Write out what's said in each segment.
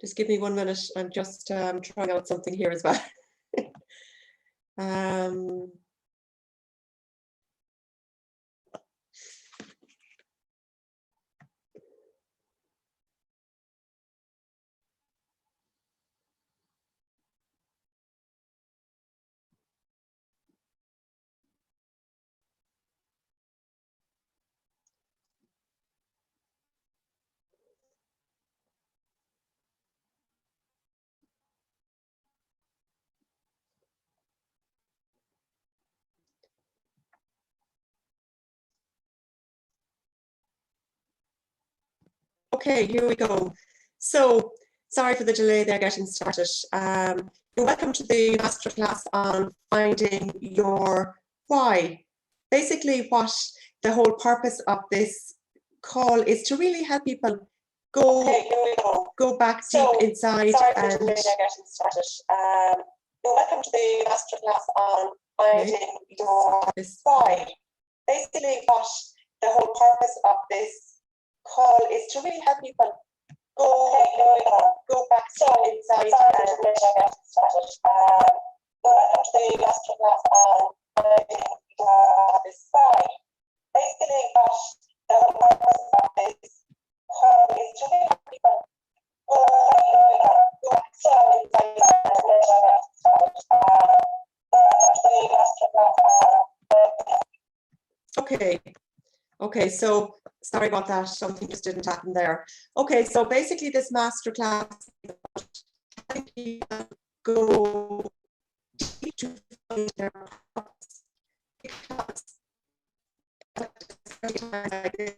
Just give me 1 minute. I'm just trying out something here as well. Okay, here we go. So, sorry for the delay there getting started. Welcome to the masterclass on finding your why. Basically, what the whole purpose of this call is to really help people go back deep inside. Sorry for the delay there getting started. Welcome to the masterclass on finding your why. Basically, what the whole purpose of this call is to really help people go back inside. Welcome to the masterclass on finding your why. Basically, what the whole purpose of this call is to really help people go back inside. Okay, so sorry about that, something just didn't happen there. Okay, so basically this masterclass is about helping people go deep to find their purpose, because at times like this,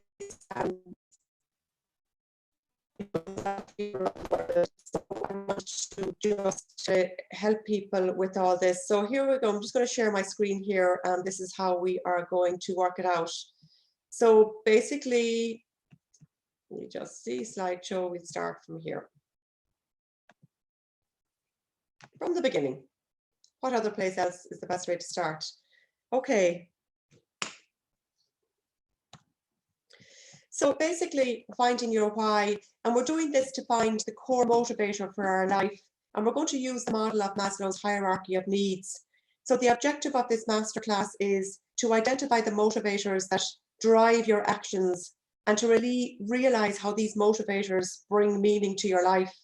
so I want to just help people with all this. So here we go. I'm just going to share my screen here, and this is how we are going to work it out. So basically, we just see slideshow. We start from here, from the beginning. What other place else is the best way to start? Okay. So basically, finding your why, and we're doing this to find the core motivator for our life, and we're going to use the model of Maslow's hierarchy of needs. So the objective of this masterclass is to identify the motivators that drive your actions and to really realize how these motivators bring meaning to your life.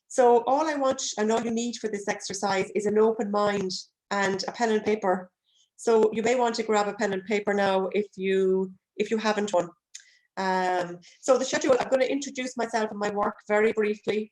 So all I want and all you need for this exercise is an open mind and a pen and paper. So you may want to grab a pen and paper now if you haven't one. So the schedule, I'm going to introduce myself and my work very briefly.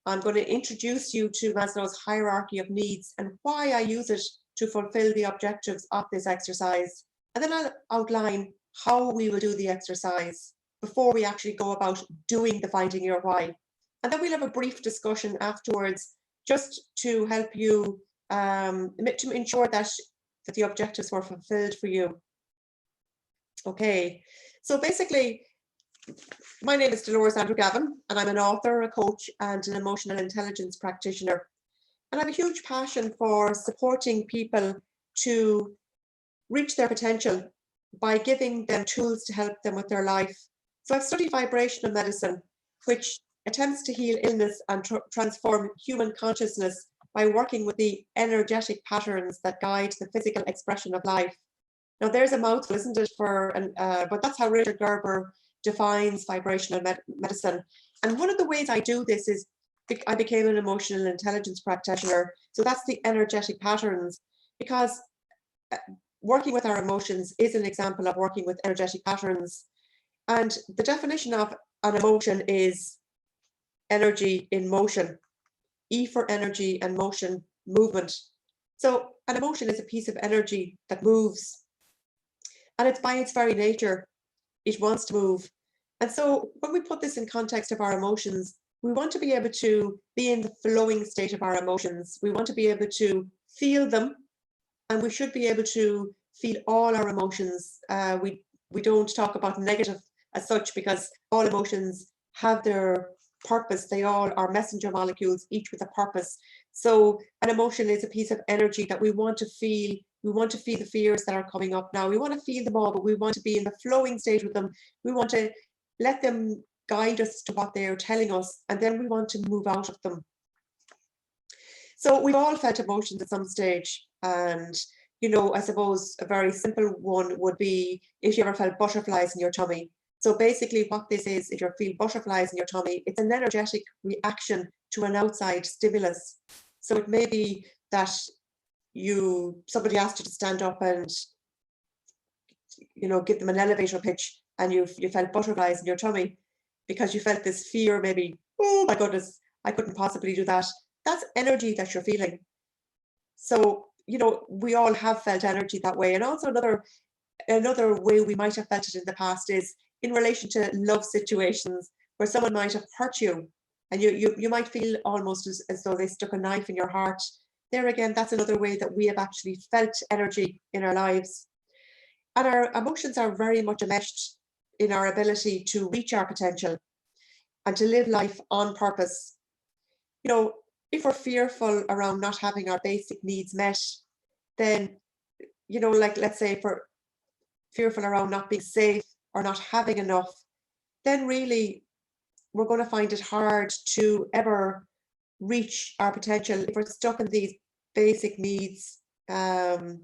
I'm going to introduce you to Maslow's hierarchy of needs and why I use it to fulfill the objectives of this exercise. And then I'll outline how we will do the exercise before we actually go about doing the finding your why. And then we'll have a brief discussion afterwards, just to help you to ensure that the objectives were fulfilled for you. Okay, so basically, my name is Dolores Andrew Gavin, and I'm an author, a coach, and an emotional intelligence practitioner. And I have a huge passion for supporting people to reach their potential by giving them tools to help them with their life. So I've studied vibrational medicine, which attempts to heal illness and transform human consciousness by working with the energetic patterns that guide the physical expression of life. Now there's a mouthful, isn't it? But that's how Richard Gerber defines vibrational medicine. And one of the ways I do this is I became an emotional intelligence practitioner. So that's the energetic patterns, because working with our emotions is an example of working with energetic patterns. And the definition of an emotion is energy in motion. E for energy and motion, movement. So an emotion is a piece of energy that moves. And it's by its very nature, it wants to move. And so when we put this in context of our emotions, we want to be able to be in the flowing state of our emotions. We want to be able to feel them, and we should be able to feel all our emotions. We don't talk about negative as such, because all emotions have their purpose. They all are messenger molecules, each with a purpose. So an emotion is a piece of energy that we want to feel. We want to feel the fears that are coming up now. We want to feel them all, but we want to be in the flowing state with them. We want to let them guide us to what they're telling us, and then we want to move out of them. So we've all felt emotions at some stage, and I suppose a very simple one would be if you ever felt butterflies in your tummy. So basically what this is, if you feel butterflies in your tummy, it's an energetic reaction to an outside stimulus. So it may be that somebody asked you to stand up and give them an elevator pitch, and you felt butterflies in your tummy because you felt this fear, maybe, oh my goodness, I couldn't possibly do that. That's energy that you're feeling. So we all have felt energy that way. And also another way we might have felt it in the past is in relation to love situations where someone might have hurt you, and you might feel almost as though they stuck a knife in your heart. There again, that's another way that we have actually felt energy in our lives. And our emotions are very much enmeshed in our ability to reach our potential and to live life on purpose. If we're fearful around not having our basic needs met, then, like let's say if we're fearful around not being safe or not having enough, then really we're going to find it hard to ever reach our potential if we're stuck in these basic needs. And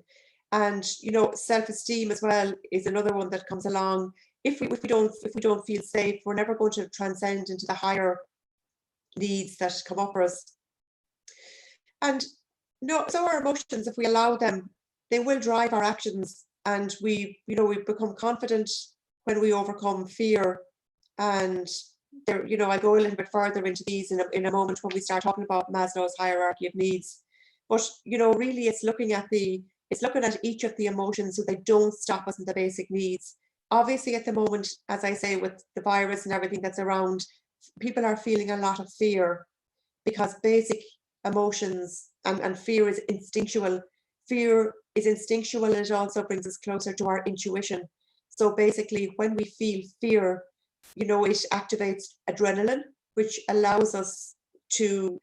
self-esteem as well is another one that comes along. If we don't feel safe, we're never going to transcend into the higher needs that come up for us. And so our emotions, if we allow them, they will drive our actions, and we become confident when we overcome fear. And there, I'll go a little bit further into these in a moment when we start talking about Maslow's hierarchy of needs. But really it's looking at each of the emotions so they don't stop us in the basic needs. Obviously at the moment, as I say, with the virus and everything that's around, people are feeling a lot of fear because basic emotions and fear is instinctual. Fear is instinctual, and it also brings us closer to our intuition. So basically when we feel fear, it activates adrenaline, which allows us to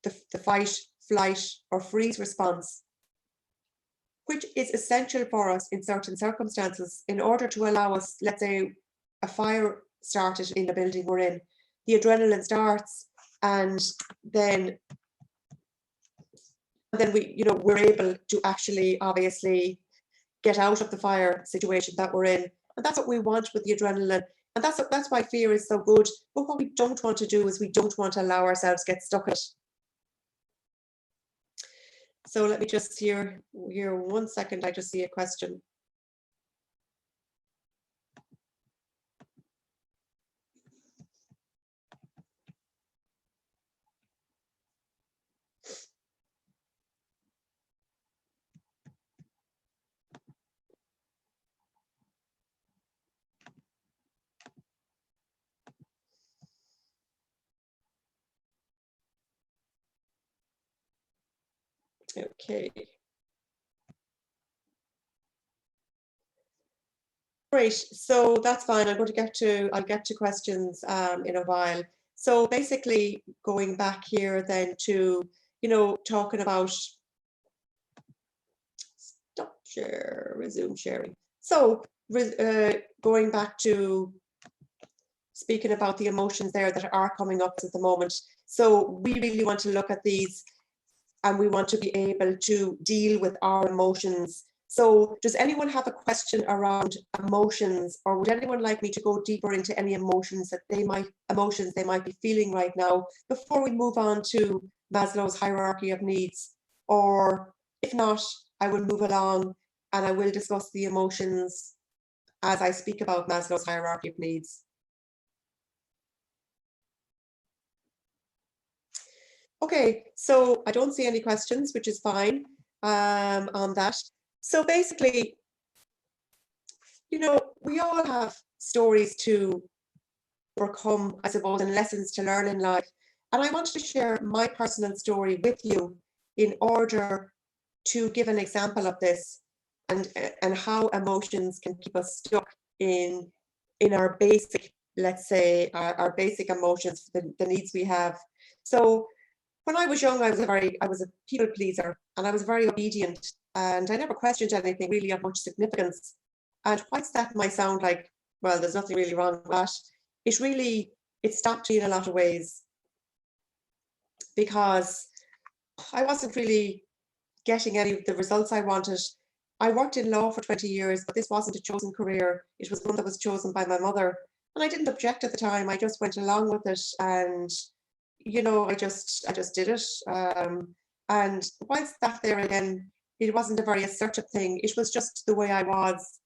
the fight, flight, or freeze response, which is essential for us in certain circumstances in order to allow us, let's say a fire started in the building we're in, the adrenaline starts, and then we're able to actually obviously get out of the fire situation that we're in. And that's what we want with the adrenaline. And that's why fear is so good. But what we don't want to do is we don't want to allow ourselves get stuck in it. So let me just here 1 second. I just see a question. Okay. Great, so that's fine. I'll get to questions in a while. So basically going back here then to, talking about, stop share, resume sharing. So going back to speaking about the emotions there that are coming up at the moment. So we really want to look at these, and we want to be able to deal with our emotions. So does anyone have a question around emotions, or would anyone like me to go deeper into any emotions they might be feeling right now before we move on to Maslow's hierarchy of needs? Or if not, I will move along and I will discuss the emotions as I speak about Maslow's hierarchy of needs. Okay, so I don't see any questions, which is fine on that. So basically, we all have stories to overcome, I suppose, and lessons to learn in life. And I wanted to share my personal story with you in order to give an example of this and how emotions can keep us stuck in our basic, let's say, our basic emotions, the needs we have. So when I was young, I was a people pleaser, and I was very obedient, and I never questioned anything really of much significance. And whilst that might sound like, well, there's nothing really wrong with that, it stopped me in a lot of ways, because I wasn't really getting any of the results I wanted. I worked in law for 20 years, but this wasn't a chosen career. It was one that was chosen by my mother. And I didn't object at the time. I just went along with it. And, I just did it. And whilst that there again, it wasn't a very assertive thing. It was just the way I was.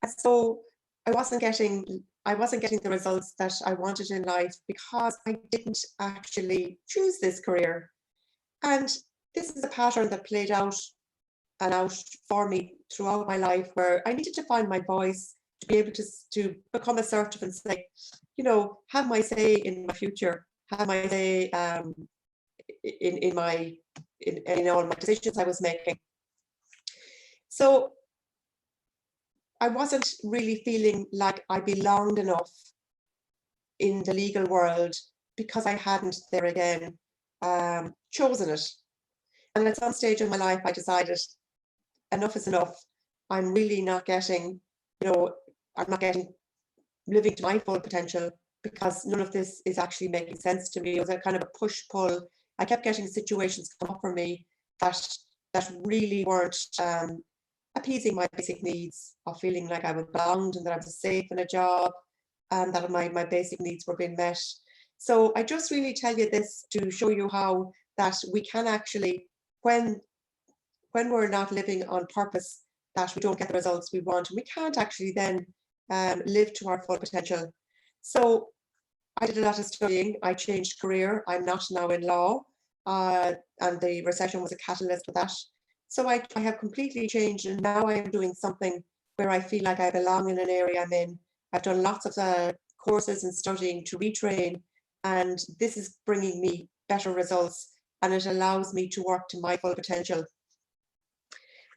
And so I wasn't getting the results that I wanted in life because I didn't actually choose this career. And this is a pattern that played out and out for me throughout my life, where I needed to find my voice, to be able to become assertive and say, have my say in my future, have my say in all my decisions I was making. So I wasn't really feeling like I belonged enough in the legal world because I hadn't there again chosen it. And at some stage in my life, I decided enough is enough. I'm really not getting, I'm not getting living to my full potential, because none of this is actually making sense to me. It was a kind of a push-pull. I kept getting situations come up for me that really weren't appeasing my basic needs of feeling like I belonged and that I was safe in a job and that my basic needs were being met. So I just really tell you this to show you how that we can actually, when we're not living on purpose, that we don't get the results we want, and we can't actually then live to our full potential. So I did a lot of studying. I changed career. I'm not now in law, and the recession was a catalyst for that. So I have completely changed, and now I'm doing something where I feel like I belong in an area I'm in. I've done lots of courses and studying to retrain, and this is bringing me better results, and it allows me to work to my full potential.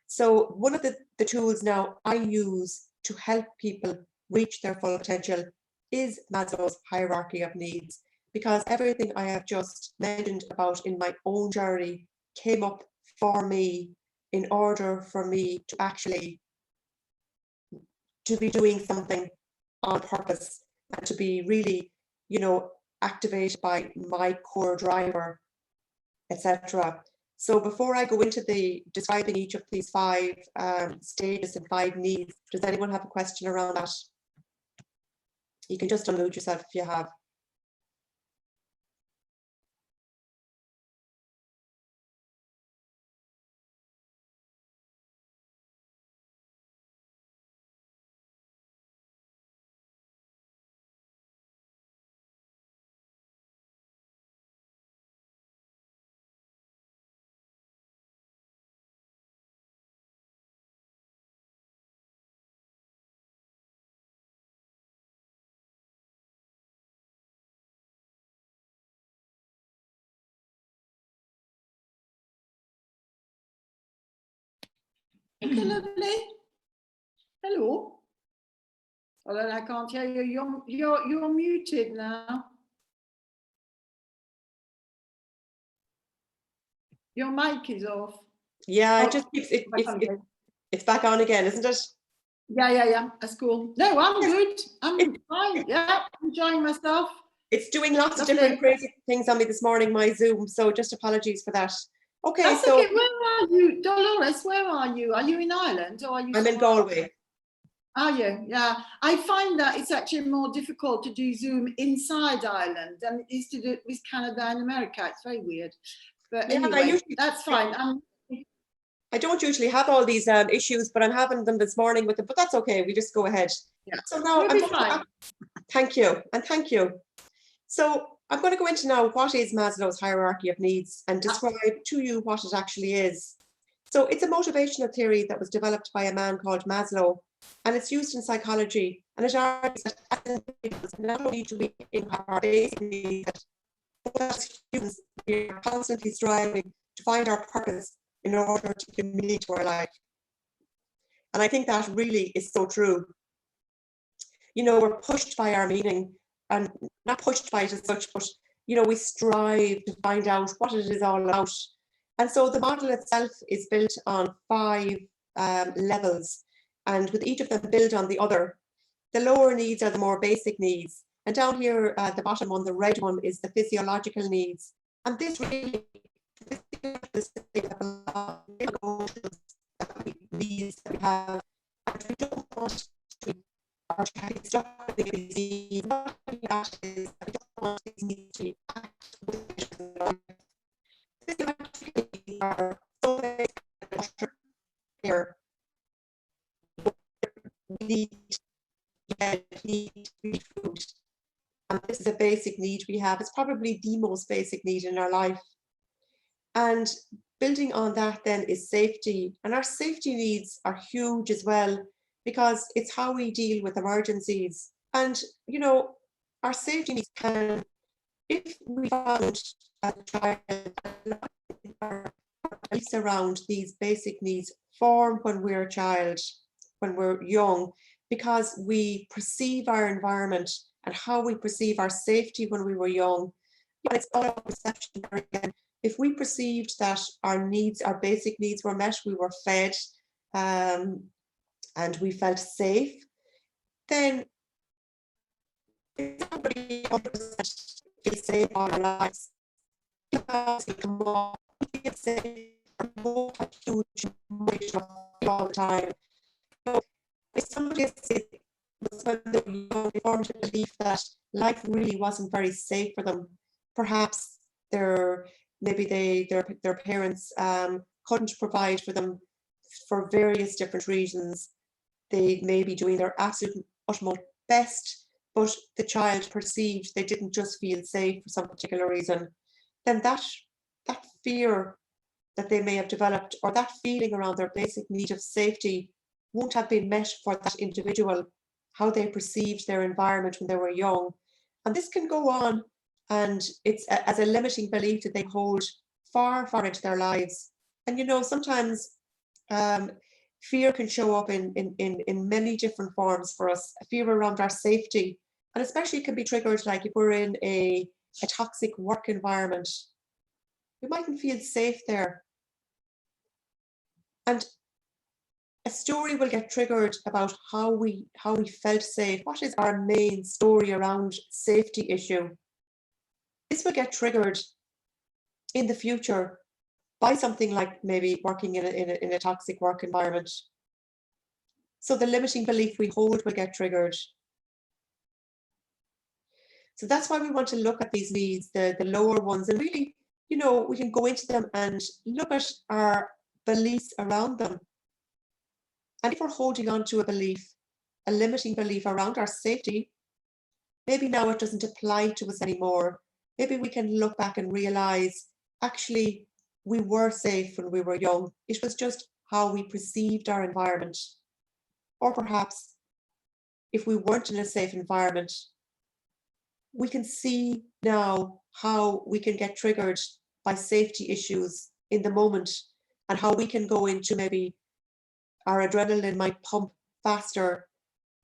So one of the tools now I use to help people reach their full potential is Maslow's hierarchy of needs, because everything I have just mentioned about in my own journey came up for me in order for me to actually to be doing something on purpose and to be really, activated by my core driver, etc. So before I go into describing each of these 5 stages and 5 needs, does anyone have a question around that? You can just unmute yourself if you have. Okay, lovely. Hello. Well, I can't hear you. You're muted now. Your mic is off. Yeah, it just keeps it's back on again, isn't it? Yeah. That's cool. No, I'm good. I'm fine. Yeah, enjoying myself. It's doing lots of different crazy things on me this morning, my Zoom. So just apologies for that. Okay, that's okay. Where are you, Dolores? Where are you? Are you in Ireland or are you? I'm in Galway. Are you? Yeah. I find that it's actually more difficult to do Zoom inside Ireland than it is to do it with Canada and America. It's very weird. But yeah, anyway, that's fine. I don't usually have all these issues, but I'm having them this morning with them. But that's okay. We just go ahead. Yeah. So now we'll be fine. Thank you, and thank you. So I'm going to go into now what is Maslow's hierarchy of needs and describe to you what it actually is. So it's a motivational theory that was developed by a man called Maslow, and it's used in psychology. And it argues that as individuals, not only do we in our basic needs, but as humans, we are constantly striving to find our purpose in order to give meaning to our life. And I think that really is so true. We're pushed by our meaning, and not pushed by it as such, but we strive to find out what it is all about. And so the model itself is built on 5 levels, and with each of them build on the other. The lower needs are the more basic needs, And down here, the bottom one, the red one, is the physiological needs. And this really needs that we have, and we don't want to are stuck with the disease. Not that is, we don't want these needs to be are so here. We need food. And this is a basic need we have. It's probably the most basic need in our life. And building on that then is safety. And our safety needs are huge as well, because it's how we deal with emergencies. And, you know, our safety needs can, if we found as a child, our beliefs around these basic needs form when we're a child, when we're young, because we perceive our environment and how we perceive our safety when we were young. But it's all about perception again. If we perceived that our needs, our basic needs were met, we were fed, and we felt safe, then somebody 100% feel safe all our lives. Feel safe huge all the time. So if somebody formed a belief that life really wasn't very safe for them, perhaps their parents couldn't provide for them for various different reasons. They may be doing their absolute utmost best, but the child perceived they didn't just feel safe for some particular reason. Then that fear that they may have developed, or that feeling around their basic need of safety, won't have been met for that individual, how they perceived their environment when they were young. And this can go on, and it's as a limiting belief that they hold far, far into their lives. And you know, sometimes fear can show up in many different forms for us. Fear around our safety, and especially it can be triggered, like if we're in a toxic work environment, we mightn't feel safe there. And a story will get triggered about how we felt safe. What is our main story around safety issue? This will get triggered in the future by something like maybe working in a toxic work environment. So the limiting belief we hold will get triggered. So that's why we want to look at these needs, the lower ones, and really, you know, we can go into them and look at our beliefs around them. And if we're holding on to a belief, a limiting belief around our safety, maybe now it doesn't apply to us anymore. Maybe we can look back and realize, actually, we were safe when we were young. It was just how we perceived our environment. Or perhaps if we weren't in a safe environment, we can see now how we can get triggered by safety issues in the moment, and how we can go into maybe our adrenaline might pump faster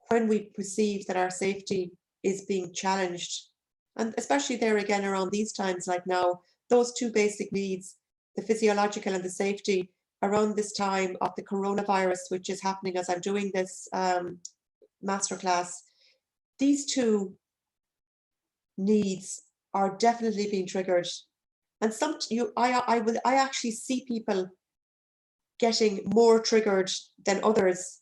when we perceive that our safety is being challenged. And especially there again around these times, like now, those two basic needs, the physiological and the safety, around this time of the coronavirus, which is happening as I'm doing this masterclass, these two needs are definitely being triggered. And I actually see people getting more triggered than others.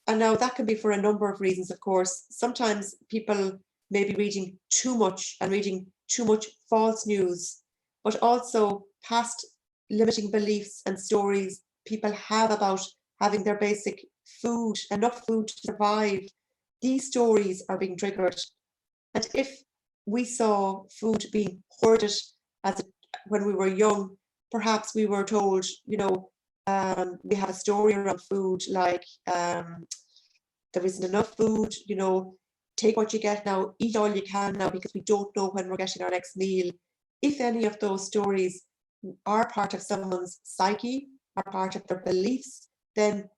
And now that can be for a number of reasons, of course. Sometimes people may be reading too much and reading too much false news, but also past limiting beliefs and stories people have about having their basic food, enough food to survive. These stories are being triggered. And if we saw food being hoarded when we were young, perhaps we were told, you know, we have a story around food like there isn't enough food, you know, take what you get now, eat all you can now, because we don't know when we're getting our next meal. If any of those stories are part of someone's psyche, are part of their beliefs, then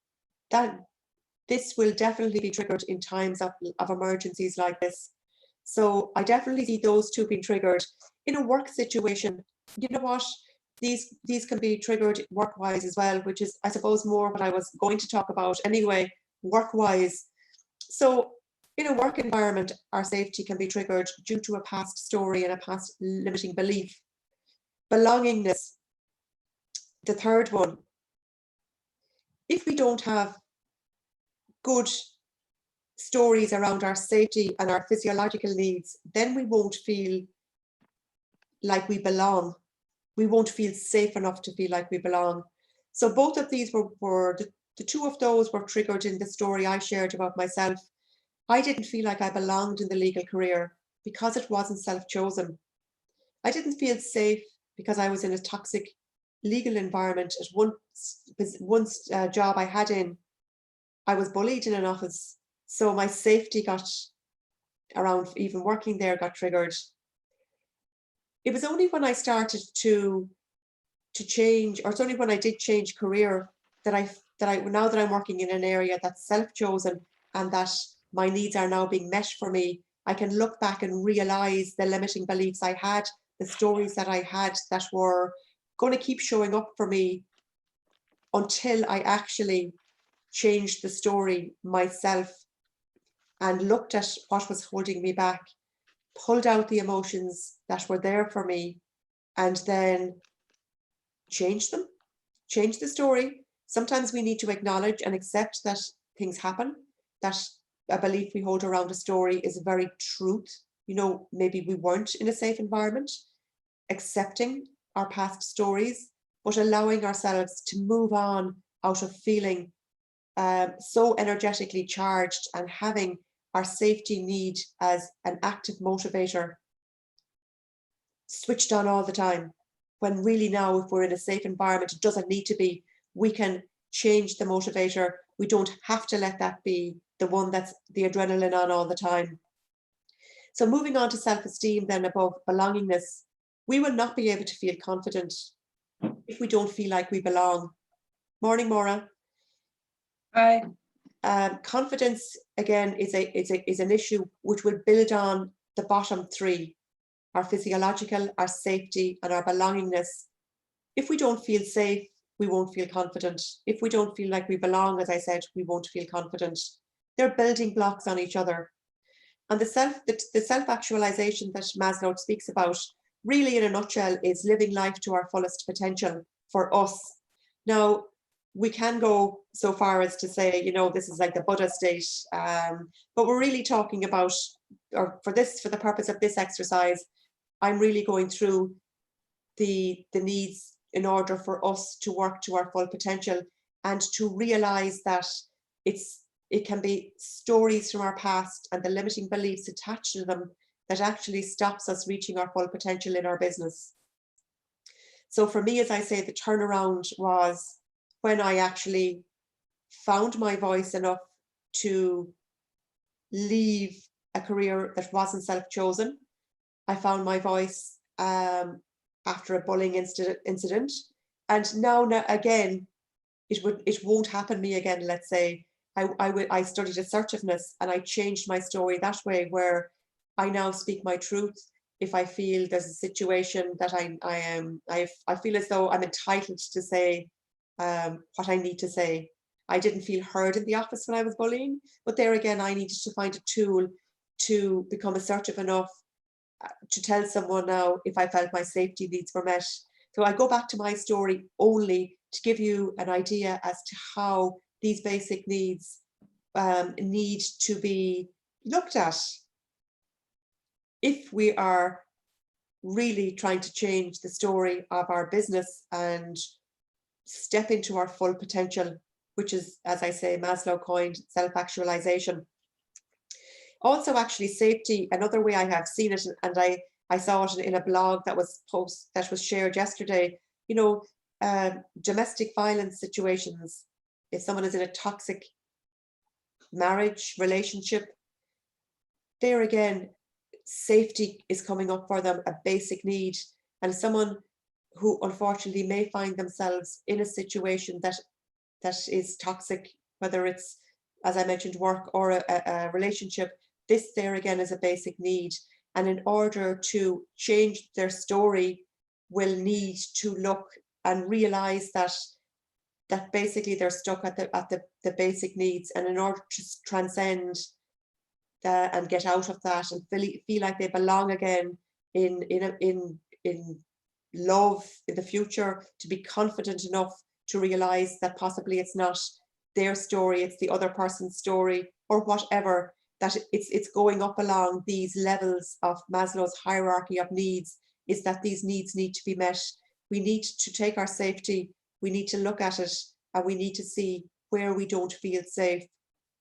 this will definitely be triggered in times of emergencies like this. So I definitely see those two being triggered. In a work situation, you know what? These can be triggered work-wise as well, which is, I suppose, more what I was going to talk about anyway, work-wise. So In a work environment, our safety can be triggered due to a past story and a past limiting belief. Belongingness, the third one. If we don't have good stories around our safety and our physiological needs, then we won't feel like we belong. We won't feel safe enough to feel like we belong. So both of these were the two of those were triggered in the story I shared about myself. I didn't feel like I belonged in the legal career because it wasn't self-chosen. I didn't feel safe because I was in a toxic legal environment. At one job I had in, I was bullied in an office. So my safety got around even working there got triggered. It was only when I started to change, or it's only when I did change career that I now that I'm working in an area that's self-chosen and that my needs are now being met for me, I can look back and realize the limiting beliefs I had, the stories that I had that were going to keep showing up for me until I actually changed the story myself and looked at what was holding me back, pulled out the emotions that were there for me, and then changed them, changed the story. Sometimes we need to acknowledge and accept that things happen, that a belief we hold around a story is very truth. You know, maybe we weren't in a safe environment, accepting our past stories, but allowing ourselves to move on out of feeling so energetically charged and having our safety need as an active motivator switched on all the time. When really now, if we're in a safe environment, it doesn't need to be. We can change the motivator. We don't have to let that be the one that's the adrenaline on all the time. So moving on to self-esteem then above belongingness, we will not be able to feel confident if we don't feel like we belong. Morning, Maura. Hi. Confidence again is an issue which will build on the bottom three: our physiological, our safety, and our belongingness. If we don't feel safe, we won't feel confident. If we don't feel like we belong, as I said, we won't feel confident. They're building blocks on each other. And the self-actualization that Maslow speaks about, really in a nutshell, is living life to our fullest potential for us. Now, we can go so far as to say, you know, this is like the Buddha state, but we're really talking about, or for the purpose of this exercise, I'm really going through the needs in order for us to work to our full potential and to realize that it can be stories from our past and the limiting beliefs attached to them that actually stops us reaching our full potential in our business. So for me, as I say, the turnaround was when I actually found my voice enough to leave a career that wasn't self-chosen. I found my voice after a bullying incident, and now again, it won't happen to me again. Let's say I studied assertiveness and I changed my story that way, where I now speak my truth. If I feel there's a situation that I feel as though I'm entitled to say what I need to say. I didn't feel heard in the office when I was bullying, but there again, I needed to find a tool to become assertive enough to tell someone now if I felt my safety needs were met. So I go back to my story only to give you an idea as to how these basic needs need to be looked at if we are really trying to change the story of our business and step into our full potential, which is, as I say, Maslow coined self-actualization. Also, actually, safety, another way I have seen it, and I saw it in a blog that was shared yesterday, you know, domestic violence situations. If someone is in a toxic marriage, relationship, there again, safety is coming up for them, a basic need. And someone who unfortunately may find themselves in a situation that is toxic, whether it's, as I mentioned, work or a relationship, this there again is a basic need. And in order to change their story, will need to look and realize that basically they're stuck at the basic needs. And in order to transcend and get out of that and feel like they belong again in love in the future, to be confident enough to realize that possibly it's not their story, it's the other person's story, or whatever, that it's going up along these levels of Maslow's hierarchy of needs, is that these needs need to be met. We need to take our safety, we need to look at it, and we need to see where we don't feel safe,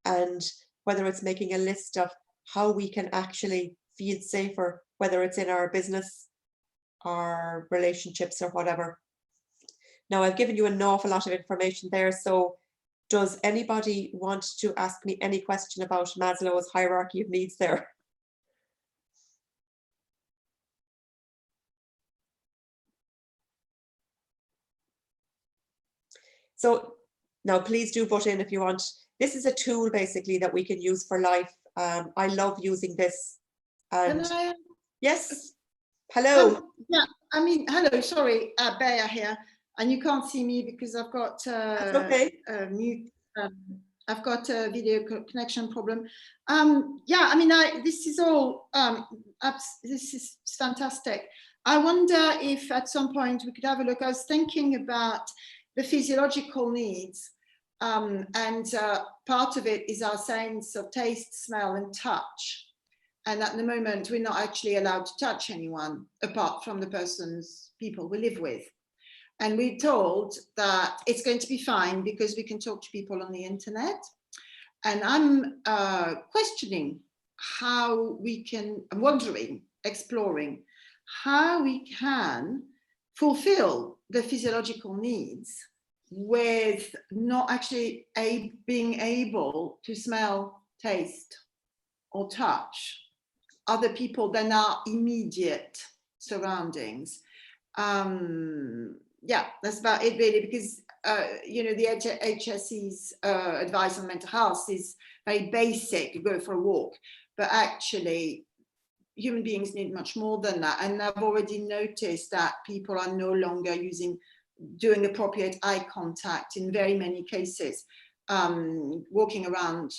and whether it's making a list of how we can actually feel safer, whether it's in our business, our relationships, or whatever. Now, I've given you an awful lot of information there, so does anybody want to ask me any question about Maslow's hierarchy of needs there? So now please do butt in if you want. This is a tool basically that we can use for life. I love using this. And yes, hello. Yeah, I mean, hello, sorry, Bea here. And you can't see me because I've got okay. mute. I've got a video connection problem. Yeah, I mean, this is all, this is fantastic. I wonder if at some point we could have a look. I was thinking about the physiological needs, and part of it is our sense of taste, smell, and touch. And at the moment, we're not actually allowed to touch anyone apart from the people we live with. And we're told that it's going to be fine because we can talk to people on the internet. And I'm questioning how we can, I'm wondering, exploring how we can fulfill the physiological needs with not actually being able to smell, taste, or touch other people than our immediate surroundings. Yeah, that's about it really, because you know, the HSE's advice on mental health is very basic, go for a walk, but actually human beings need much more than that. And I've already noticed that people are no longer doing appropriate eye contact in very many cases. Walking around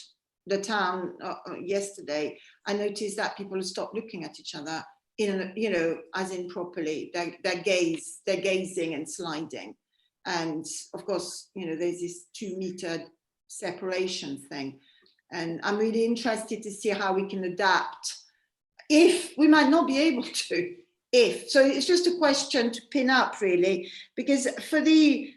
the town yesterday, I noticed that people stopped looking at each other in, you know, as in properly. They're gazing and sliding. And of course, you know, there's this 2-meter separation thing. And I'm really interested to see how we can adapt, if we might not be able to, so it's just a question to pin up really, because for the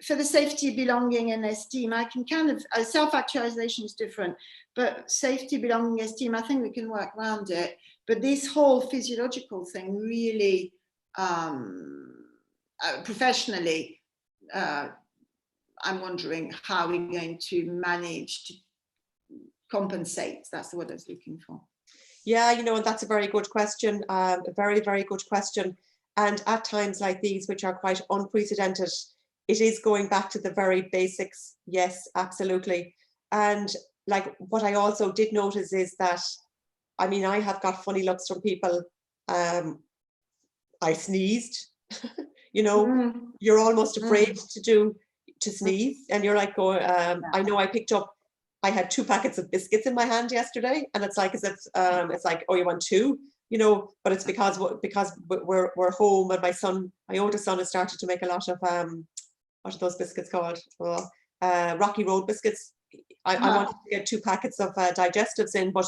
safety, belonging, and esteem, I can kind of, self-actualization is different, but safety, belonging, esteem, I think we can work around it. But this whole physiological thing really, professionally, I'm wondering how we're going to manage to compensate. That's the word I was looking for. Yeah, you know, and that's a very good question, a very, very good question. And at times like these, which are quite unprecedented, it is going back to the very basics. Yes, absolutely. And like what I also did notice is that, I mean, I have got funny looks from people. I sneezed, you know, you're almost afraid to sneeze, and you're like, I know I picked up, I had 2 packets of biscuits in my hand yesterday, and it's like, as if it's like, oh, you want 2, you know, but it's because we're home, and my oldest son has started to make a lot of what are those biscuits called? Rocky Road biscuits. I wanted to get 2 packets of digestives in, but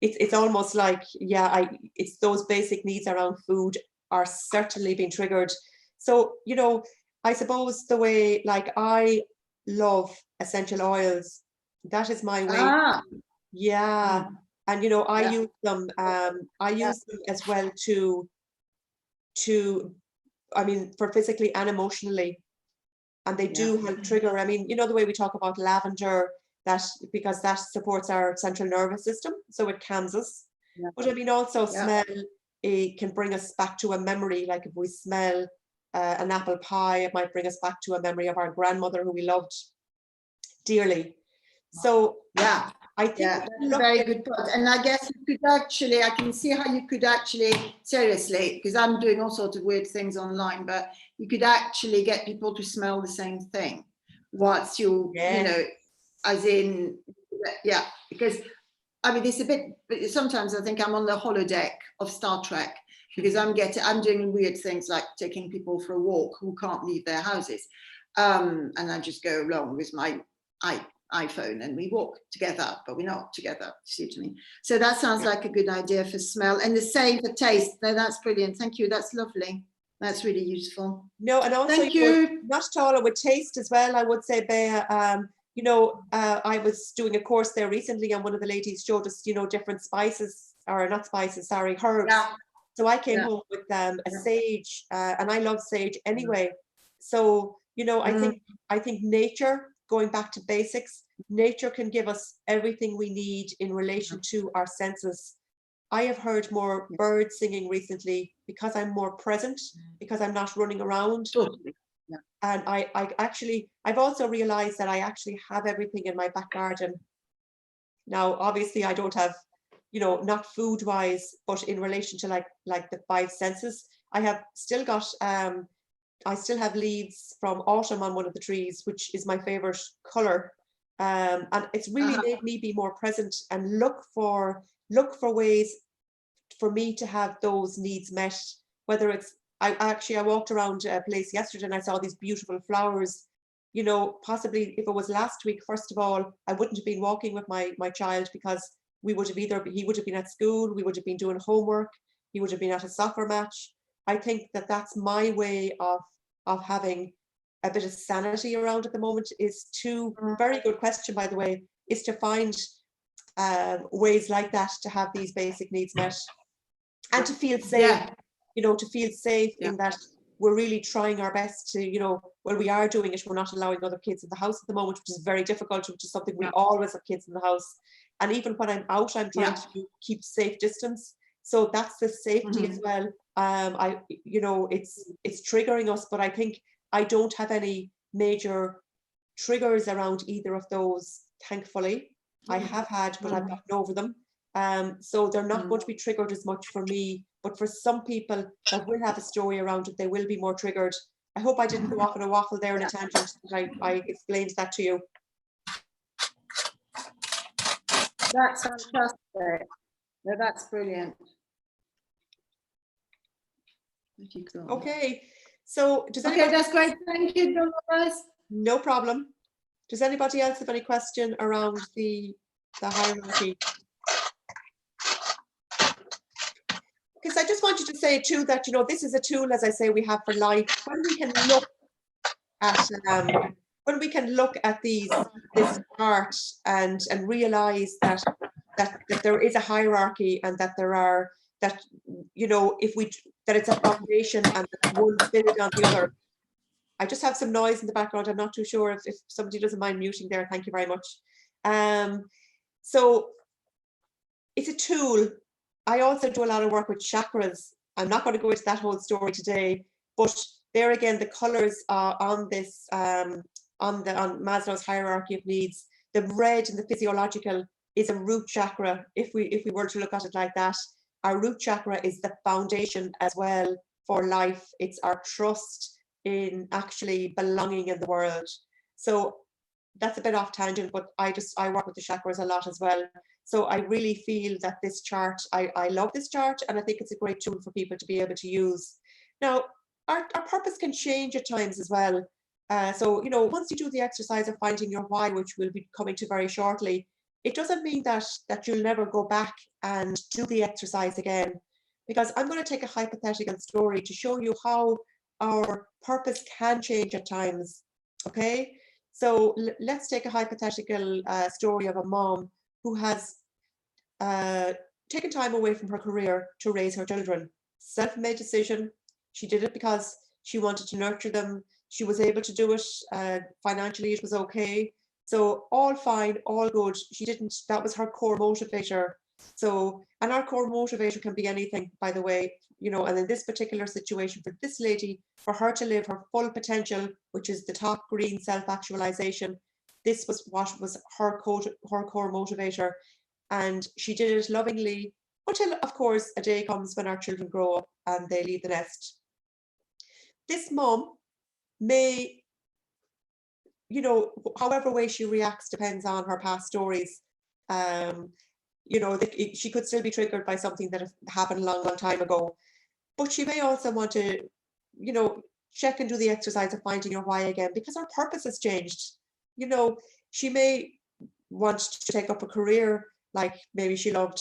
it's almost like, yeah, it's those basic needs around food are certainly being triggered. So, you know, I suppose the way, like, I love essential oils. That is my way. Yeah. And, you know, I use them. I use them as well to, I mean, for physically and emotionally. And they do help trigger. I mean, you know, the way we talk about lavender, because that supports our central nervous system, so it calms us. But I mean, also smell, it can bring us back to a memory. Like if we smell an apple pie, it might bring us back to a memory of our grandmother who we loved dearly. So yeah, I think that's a very good point. And I guess you could actually, I can see how you could actually, seriously, because I'm doing all sorts of weird things online, but you could actually get people to smell the same thing whilst you know, as in, because I mean, it's a bit, sometimes I think I'm on the holodeck of Star Trek, because I'm doing weird things like taking people for a walk who can't leave their houses. And I just go along with my iPhone and we walk together, but we're not together, see what I mean? So that sounds like a good idea for smell, and the same for taste. No, that's brilliant. Thank you. That's lovely. That's really useful. No, and also Thank you. not at all, with taste as well, I would say, Bea, you know, I was doing a course there recently and one of the ladies showed us, you know, different spices, or not spices, sorry, herbs. Yeah. So I came Yeah. home with a sage, and I love sage anyway. So, you know, I think nature, going back to basics, nature can give us everything we need in relation to our senses. I have heard more birds singing recently because I'm more present, because I'm not running around. Totally. Yeah. And I've also realized that I actually have everything in my back garden. Now, obviously I don't have, you know, not food wise, but in relation to like the five senses, I have still got, I still have leaves from autumn on one of the trees, which is my favorite color. And it's really made me be more present and look for ways for me to have those needs met, whether it's, I walked around a place yesterday and I saw these beautiful flowers. You know, possibly if it was last week, first of all, I wouldn't have been walking with my child, because he would have been at school, we would have been doing homework, he would have been at a soccer match. I think that that's my way of having a bit of sanity around at the moment, is to, very good question by the way, is to find ways like that to have these basic needs met and to feel safe, you know, to feel safe in that we're really trying our best to, you know, when we are doing it, we're not allowing other kids in the house at the moment, which is very difficult, which is something we always have kids in the house. And even when I'm out, I'm trying to keep safe distance. So that's the safety as well. You know, it's triggering us, but I think I don't have any major triggers around either of those, thankfully. I have had, but I've gotten over them. So they're not going to be triggered as much for me, but for some people that will have a story around it, they will be more triggered. I hope I didn't go off on a waffle there in a tangent, that I explained that to you. That's fantastic. No, that's brilliant. Okay, so does anybody... Okay, that's great. Thank you, Dolores. No problem. Does anybody else have any question around the hierarchy? Because I just wanted to say too that, you know, this is a tool, as I say, we have for life. When we can look at this chart and realize that there is a hierarchy, and that there are, that, you know, that it's a foundation and that one build on the other. I just have some noise in the background. I'm not too sure if somebody doesn't mind muting there. Thank you very much. So it's a tool. I also do a lot of work with chakras. I'm not going to go into that whole story today, but there again, the colors are on this, on Maslow's hierarchy of needs. The red and the physiological is a root chakra. If we were to look at it like that, our root chakra is the foundation as well for life. It's our trust in actually belonging in the world. So that's a bit off tangent, but I work with the chakras a lot as well. So I really feel that this chart, I love this chart, and I think it's a great tool for people to be able to use. Now, our purpose can change at times as well. So, you know, once you do the exercise of finding your why, which we'll be coming to very shortly, it doesn't mean that you'll never go back and do the exercise again, because I'm going to take a hypothetical story to show you how our purpose can change at times. Okay, so let's take a hypothetical story of a mom who has taken time away from her career to raise her children. Self-made decision. She did it because she wanted to nurture them. She was able to do it financially. It was okay. So all fine, all good. She didn't, that was her core motivator. So, and our core motivator can be anything, by the way, you know, and in this particular situation for this lady, for her to live her full potential, which is the top green self-actualization, this was what was her core motivator. And she did it lovingly until, of course, a day comes when our children grow up and they leave the nest. This mom may, you know, however way she reacts depends on her past stories. you know, she could still be triggered by something that happened a long, long time ago. But she may also want to, you know, check and do the exercise of finding your why again, because her purpose has changed. You know, she may want to take up a career, like maybe she loved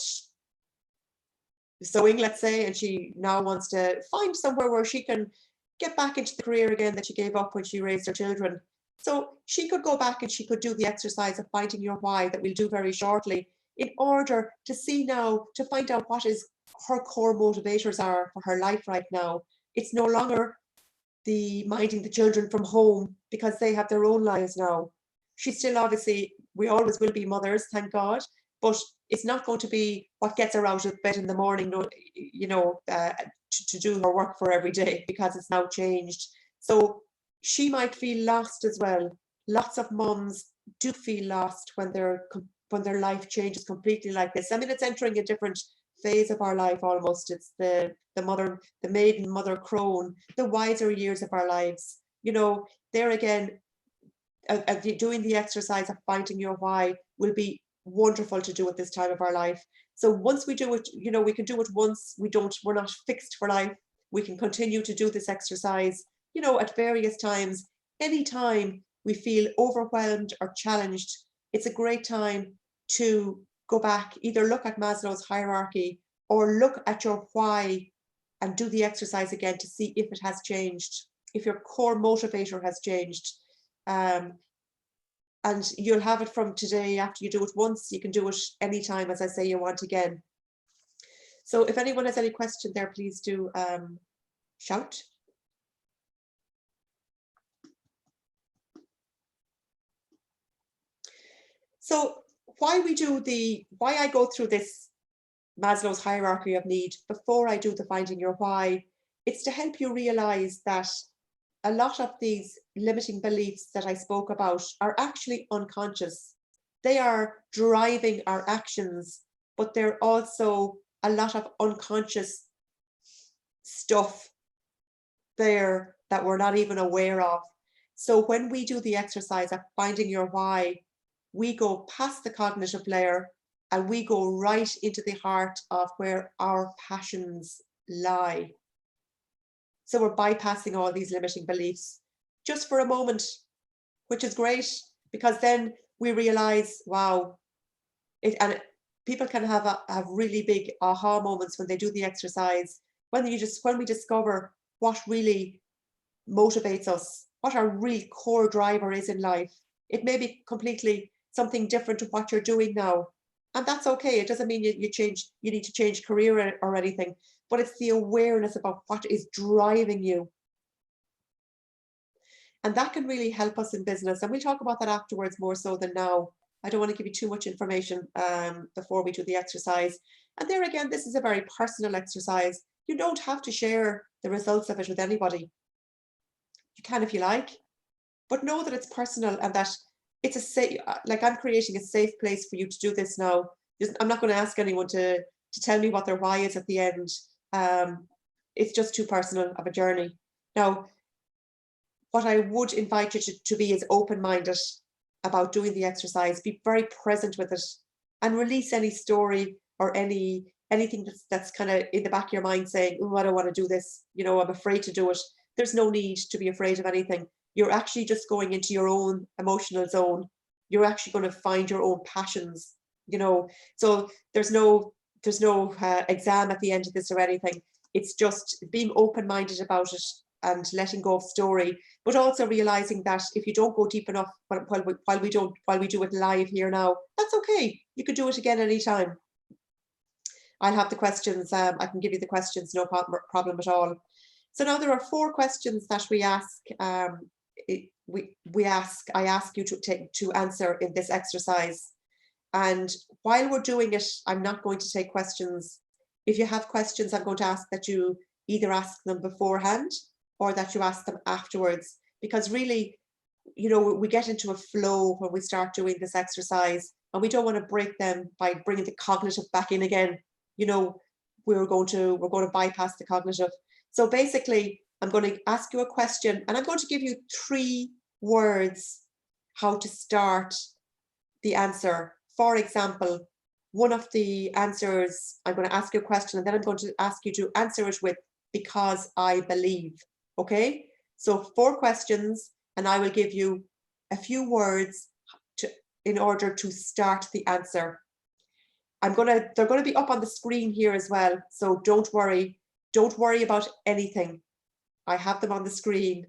sewing, let's say, and she now wants to find somewhere where she can get back into the career again that she gave up when she raised her children. So she could go back and she could do the exercise of finding your why that we'll do very shortly, in order to see now, to find out what is her core motivators are for her life right now. It's no longer the minding the children from home, because they have their own lives now. She's still, obviously, we always will be mothers, thank God, but it's not going to be what gets her out of bed in the morning, you know, to do her work for every day, because it's now changed. So she might feel lost as well. Lots of mums do feel lost when their life changes completely like this. I mean, it's entering a different phase of our life almost. It's the maiden mother crone, the wiser years of our lives. You know, there again, doing the exercise of finding your why will be wonderful to do at this time of our life. So once we do it, you know, we can do it once. We're not fixed for life. We can continue to do this exercise, you know, at various times. Anytime we feel overwhelmed or challenged, it's a great time to go back, either look at Maslow's hierarchy or look at your why and do the exercise again to see if it has changed, if your core motivator has changed. And you'll have it from today. After you do it once, you can do it anytime, as I say, you want again. So if anyone has any question there, please do shout. So why I go through this Maslow's hierarchy of need before I do the finding your why, it's to help you realize that a lot of these limiting beliefs that I spoke about are actually unconscious. They are driving our actions, but they're also a lot of unconscious stuff there that we're not even aware of. So when we do the exercise of finding your why, we go past the cognitive layer and we go right into the heart of where our passions lie. So we're bypassing all these limiting beliefs just for a moment, which is great, because then we realize, wow, people can have really big aha moments when they do the exercise, when we discover what really motivates us, what our real core driver is in life. It may be completely something different to what you're doing now, and that's okay. It doesn't mean you need to change career or anything, but it's the awareness about what is driving you. And that can really help us in business. And we'll talk about that afterwards more so than now. I don't want to give you too much information before we do the exercise. And there again, this is a very personal exercise. You don't have to share the results of it with anybody. You can if you like, but know that it's personal and that it's a safe, like I'm creating a safe place for you to do this now. I'm not going to ask anyone to tell me what their why is at the end. It's just too personal of a journey. Now, what I would invite you to be is open-minded about doing the exercise. Be very present with it and release any story or anything that's kind of in the back of your mind saying, oh, I don't want to do this. You know, I'm afraid to do it. There's no need to be afraid of anything. You're actually just going into your own emotional zone. You're actually going to find your own passions, you know. So there's no exam at the end of this or anything. It's just being open-minded about it and letting go of story, but also realizing that if you don't go deep enough while we do it live here now, that's okay. You could do it again anytime. I'll have the questions. I can give you the questions, no problem at all. So now there are 4 questions that we ask. I ask you to answer in this exercise. And while we're doing it, I'm not going to take questions. If you have questions, I'm going to ask that you either ask them beforehand or that you ask them afterwards, because really, you know, we get into a flow when we start doing this exercise, and we don't want to break them by bringing the cognitive back in again. You know, we're going to bypass the cognitive. So basically, I'm going to ask you a question and I'm going to give you 3 words how to start the answer. For example, one of the answers, I'm going to ask you a question and then I'm going to ask you to answer it with because I believe. Okay, so 4 questions and I will give you a few words in order to start the answer. they're going to be up on the screen here as well, so don't worry about anything. I have them on the screen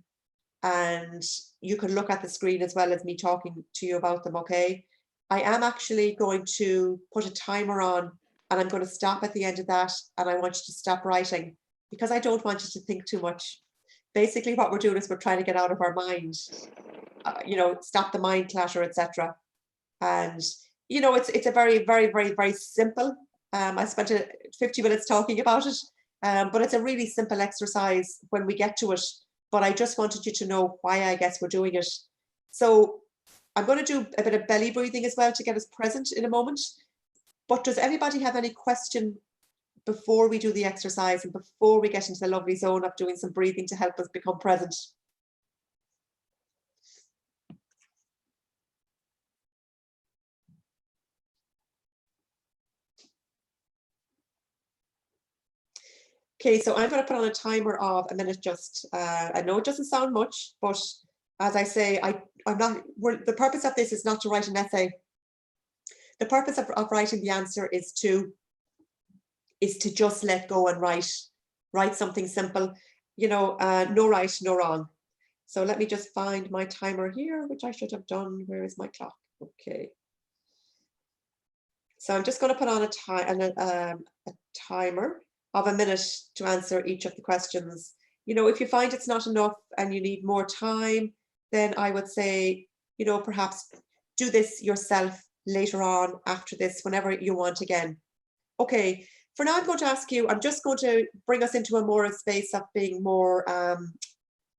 and you can look at the screen as well as me talking to you about them. Okay, I am actually going to put a timer on and I'm going to stop at the end of that, and I want you to stop writing because I don't want you to think too much. Basically what we're doing is we're trying to get out of our mind, stop the mind clatter, etc. And it's a very, very, very, very simple. I spent 50 minutes talking about it, but it's a really simple exercise when we get to it. But I just wanted you to know why I guess we're doing it. So I'm going to do a bit of belly breathing as well to get us present in a moment. But does anybody have any question before we do the exercise and before we get into the lovely zone of doing some breathing to help us become present? Okay, so I'm going to put on a timer of a minute just. I know it doesn't sound much, but as I say, the purpose of this is not to write an essay. The purpose of writing the answer is to just let go and write something simple, no right, no wrong. So let me just find my timer here, which I should have done. Where is my clock? Okay. So I'm just going to put on a timer of a minute to answer each of the questions. If you find it's not enough and you need more time, then I would say, perhaps do this yourself later on after this, whenever you want again. Okay, for now I'm going to ask you, I'm just going to bring us into a space of being more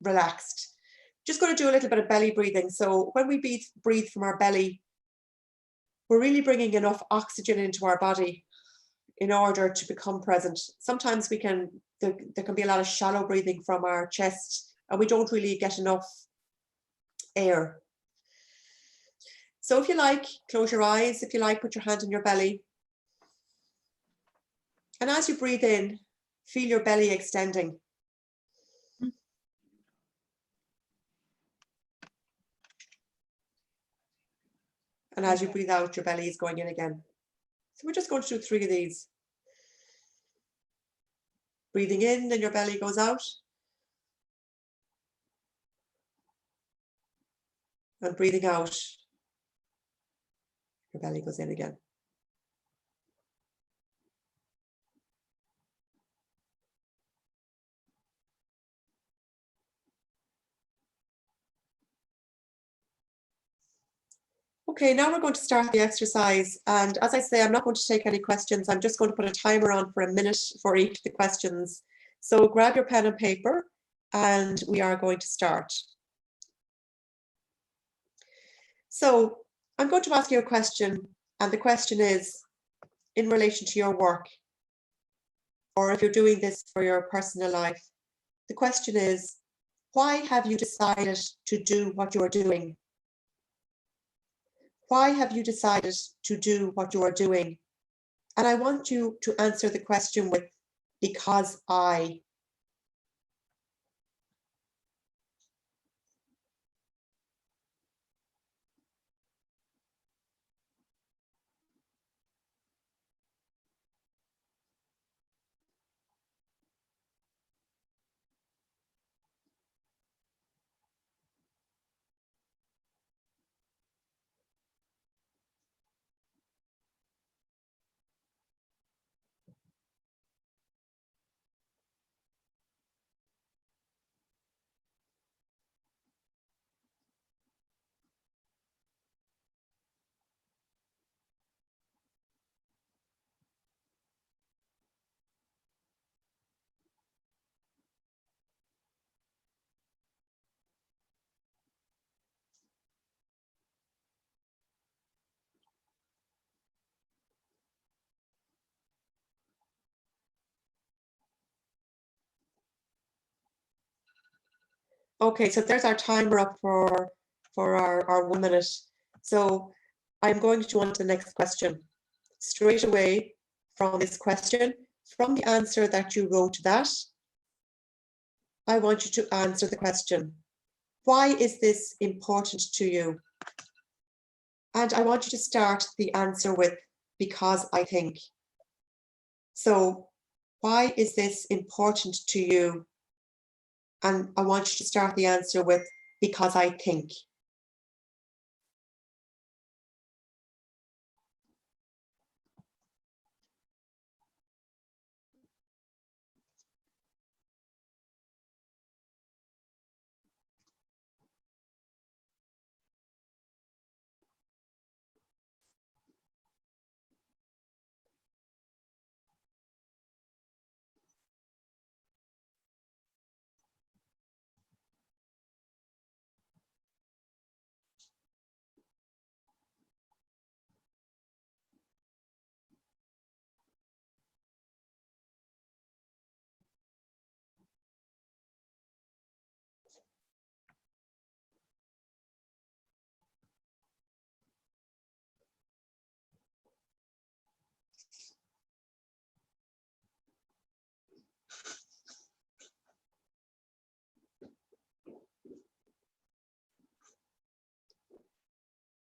relaxed. Just going to do a little bit of belly breathing. So when we breathe from our belly, we're really bringing enough oxygen into our body in order to become present. Sometimes there can be a lot of shallow breathing from our chest and we don't really get enough air. So if you like, close your eyes. If you like, put your hand on your belly. And as you breathe in, feel your belly extending. And as you breathe out, your belly is going in again. So we're just going to do 3 of these. Breathing in, then your belly goes out. And breathing out, your belly goes in again. Okay, now we're going to start the exercise. And as I say, I'm not going to take any questions. I'm just going to put a timer on for a minute for each of the questions. So grab your pen and paper and we are going to start. So I'm going to ask you a question, and the question is in relation to your work, or if you're doing this for your personal life. The question is, why have you decided to do what you're doing? Why have you decided to do what you are doing? And I want you to answer the question with because I. Okay, so there's our timer up for our 1 minute. So I'm going to go on to the next question. straight away from this question, from the answer that you wrote to that, I want you to answer the question. Why is this important to you? And I want you to start the answer with, because I think. So why is this important to you? And I want you to start the answer with, because I think.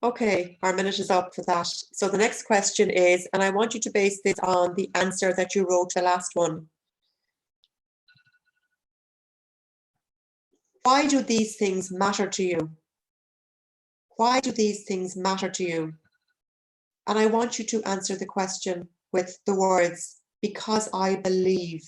Okay, our minute is up for that. So the next question is, and I want you to base this on the answer that you wrote to the last one. Why do these things matter to you? Why do these things matter to you? And I want you to answer the question with the words, because I believe.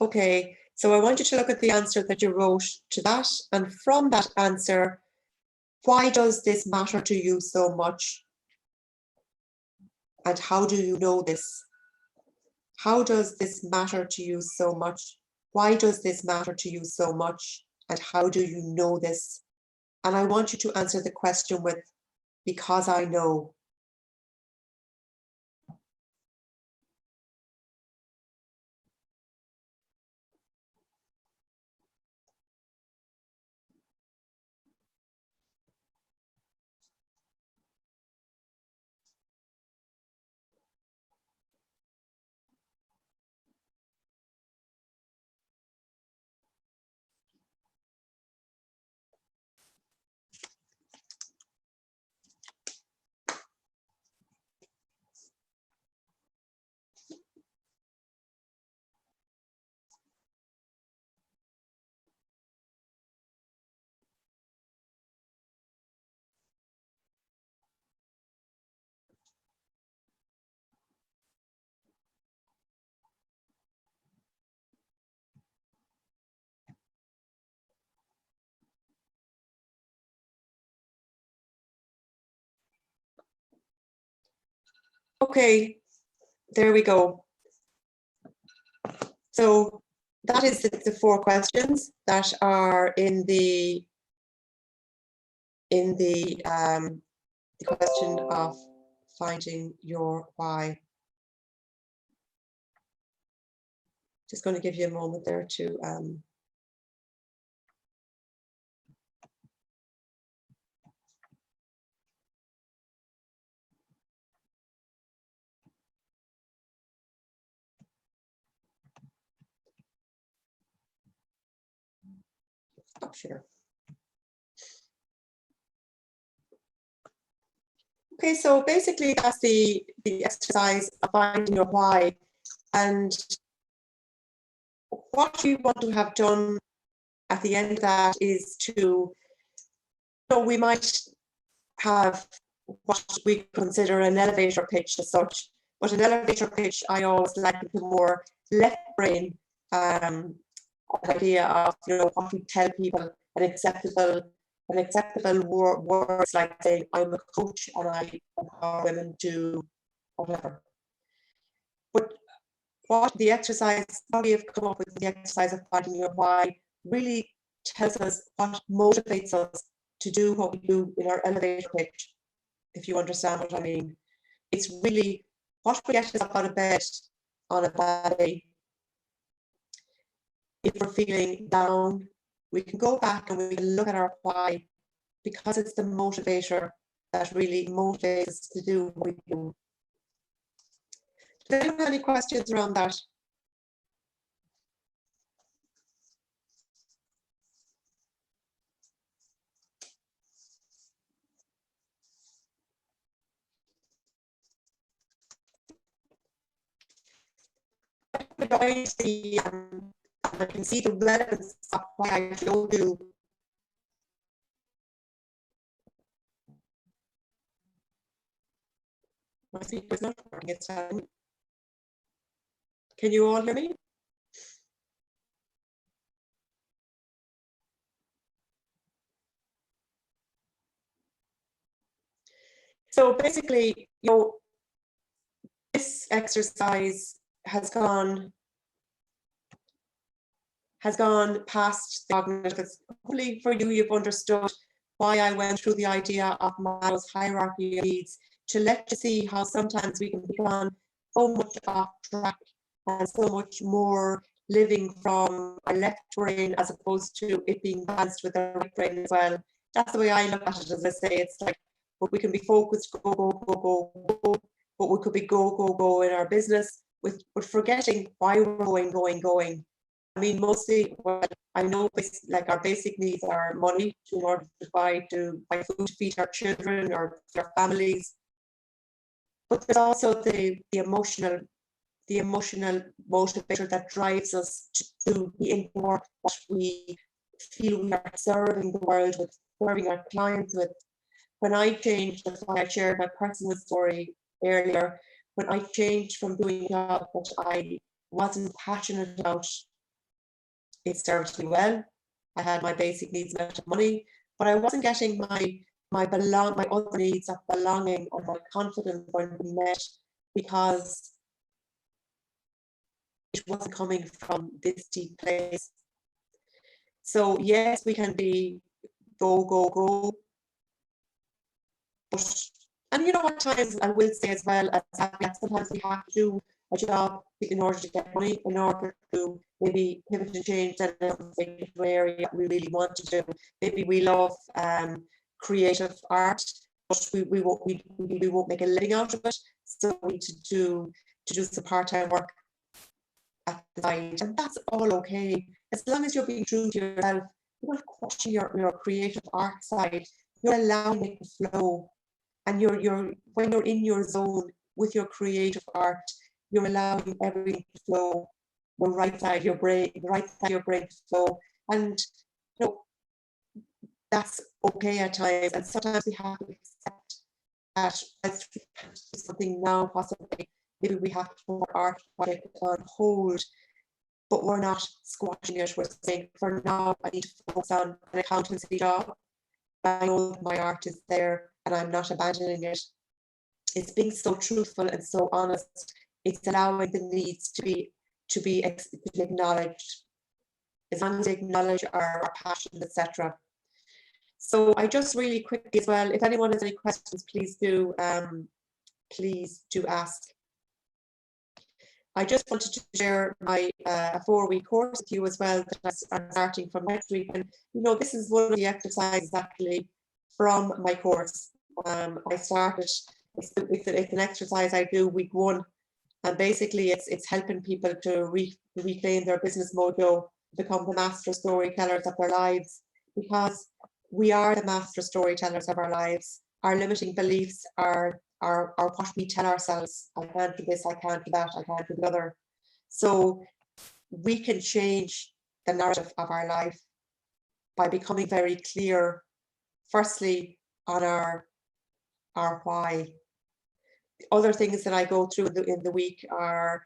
Okay, so I want you to look at the answer that you wrote to that, and from that answer, why does this matter to you so much? And how do you know this? How does this matter to you so much? Why does this matter to you so much? And how do you know this? And I want you to answer the question with, because I know. Okay, there we go. So that is the 4 questions that are in the question of finding your why. Just going to give you a moment there to stop share. Okay, so basically that's the exercise of finding your why. And what we want to have done at the end of that is to, we might have what we consider an elevator pitch as such, but an elevator pitch, I always like the more left brain idea of, what we tell people, an acceptable words like saying, I'm a coach and I empower women to whatever. But what the exercise, how we have come up with the exercise of finding your why really tells us what motivates us to do what we do in our elevator pitch, if you understand what I mean. It's really what we get us up out of bed on a bad day. If we're feeling down, we can go back and we can look at our why, because it's the motivator that really motivates us to do what we do. Do anyone have any questions around that? I can see the relevance of why I showed you. My speaker's not working, it's telling me. Can you all hear me? So basically, this exercise has gone past the cognitive. Hopefully for you, you've understood why I went through the idea of Maslow's hierarchy of needs, to let you see how sometimes we can become so much off track and so much more living from our left brain as opposed to it being balanced with our right brain as well. That's the way I look at it. As I say, it's like we can be focused, go, but we could be go in our business with forgetting why we're going. I mean, mostly, well, I know like our basic needs are money in order to buy food to feed our children or our families. But there's also the emotional motivator that drives us to be in more what we feel we are serving the world with, serving our clients with. When I changed, that's why I shared my personal story earlier, when I changed from doing a job that I wasn't passionate about, it served me well. I had my basic needs met of money, but I wasn't getting my other needs of belonging or my confidence weren't being met because it wasn't coming from this deep place. So yes, we can be go, but, and at times I will say as well, as sometimes we have to do a job in order to get money, in order to maybe pivot and change that area we really want to do. Maybe we love creative art, but we won't make a living out of it. So we need to do some part-time work at the side, and that's all okay as long as you're being true to yourself. You're not questioning your creative art side. You're allowing it to flow, and you're when you're in your zone with your creative art, you're allowing everything to flow. The right side of your brain to flow, and that's okay at times. And sometimes we have to accept that as something now, possibly maybe we have to put our art project on hold, but we're not squashing it. We're saying, for now, I need to focus on an accountancy job. I know my art is there and I'm not abandoning it. It's being so truthful and so honest. It's allowing the needs to be acknowledged, as long as they acknowledge our passion, etc. So I just really quickly as well, if anyone has any questions, please do ask. I just wanted to share my 4-week course with you as well that I'm starting from next week. And this is one of the exercises actually from my course. I started, it's an exercise I do week 1, and basically it's helping people to reclaim their business mojo, become the master storytellers of their lives, because we are the master storytellers of our lives. our limiting beliefs are what we tell ourselves. I can't do this, I can't do that, I can't do the other. So we can change the narrative of our life by becoming very clear, firstly, on our why. Other things that I go through in the week are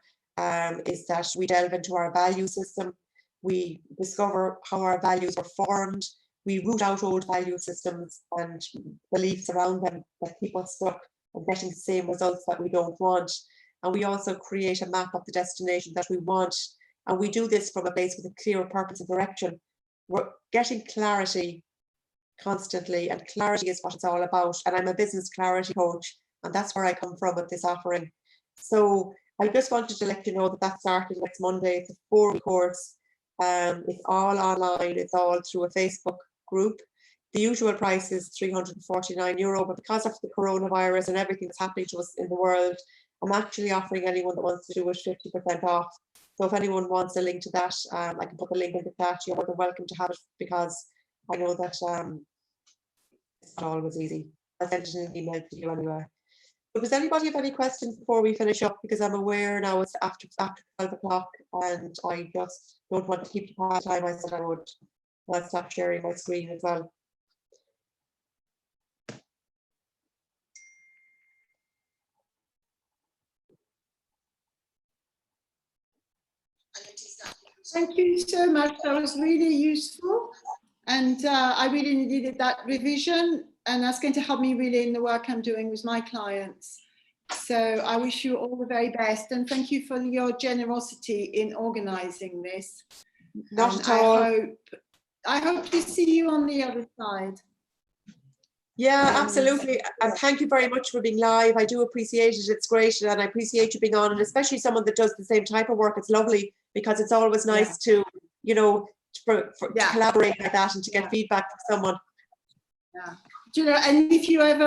is that we delve into our value system. We discover how our values were formed. We root out old value systems and beliefs around them that keep us stuck and getting the same results that we don't want. And we also create a map of the destination that we want. And we do this from a place with a clear purpose and direction. We're getting clarity constantly, and clarity is what it's all about. And I'm a business clarity coach, and that's where I come from with this offering. So I just wanted to let you know that that's starting next Monday. It's a 4-week course. It's all online. It's all through a Facebook group. The usual price is €349, but because of the coronavirus and everything that's happening to us in the world, I'm actually offering anyone that wants to do it 50% off. So if anyone wants a link to that, I can put the link in the chat. You're more than welcome to have it, because I know that it's not always easy. I'll send it in an email to you anyway. But does anybody have any questions before we finish up? Because I'm aware now it's after 12 o'clock and I just don't want to keep you past time. I said I would. I'll stop sharing my screen as well. Thank you so much. That was really useful. And I really needed that revision. And that's going to help me really in the work I'm doing with my clients. So I wish you all the very best. And thank you for your generosity in organizing this. Not at all. I hope to see you on the other side. Yeah, absolutely. And thank you very much for being live. I do appreciate it. It's great. And I appreciate you being on, and especially someone that does the same type of work. It's lovely, because it's always nice to, you know, to collaborate like that and to get feedback from someone. Yeah. Do you know, and if you ever